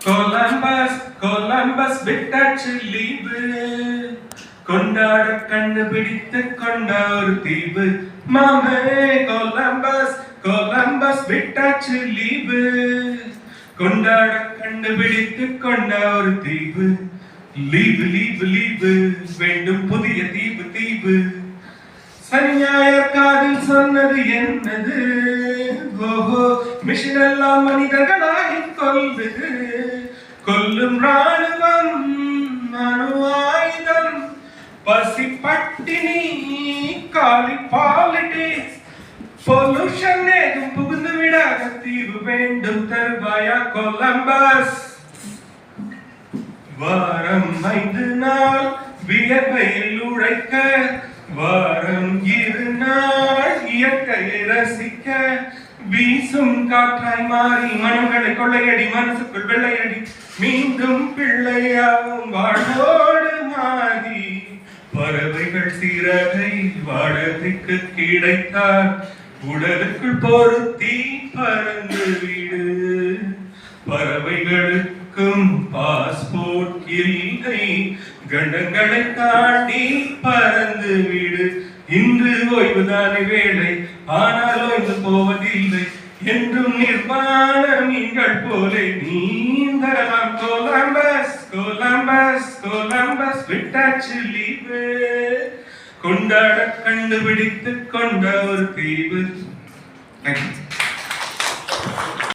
Columbus விட்டாச்சு leave, கொண்டாட கண்டுபிடித்து கொண்ட ஒரு தீவு. மாமே கொலம்பஸ் விட்டாச்சு லீவு, கொண்டாட கண்டுபிடித்து கொண்ட ஒரு தீவு. லீவு லீவு லீவு வேண்டும் புதிய தீவு தீவு. சனி ஞாயிறு காதில் சொன்னது என்னது? ஓஹோ, மிஷின் எல்லாம் மனிதர்களாகி கொல்லுது. கொல்லும் ராணுவம் அணு ஆயுதம், பசி பட்டினி காலி பாலிடிக்ஸ், பொல்யூஷன் ஏதும் புகுந்து விடாத தீவு வேண்டும் தருவாயா கொலம்பஸ். வாரம் 5 நாள் வியர்வையில் உழைக்க, வாரம் 2 நாள் இயற்கையை ரசிக்க, வீசும் காற்றாய் மாறி மனங்களை கொள்ளையடி, மனசுக்குள் வெள்ளையடி, மீண்டும் பிள்ளையாவும் வாழ்வோடு மாறி. பறவைகள் சிறகை வாடகைக்கு கிடைத்தார், உடலுக்குள் பொருத்தி பறந்து விடு. பறவைகளுக்கும் பாஸ்போர்ட் இல்லை, கண்டங்களை தாண்டி பறந்து விடு. இன்று ஓய்வுதானே வேலை, ஆனால் ஓய்ந்து போவதில்லை என்றும் நிர்வாண மீன்கள் போலே நீந்தலாம். கொலம்பஸ் விட்டாச்சு லீவு, கொண்டாட கண்டுபிடித்து கொண்ட ஒரு தீவு.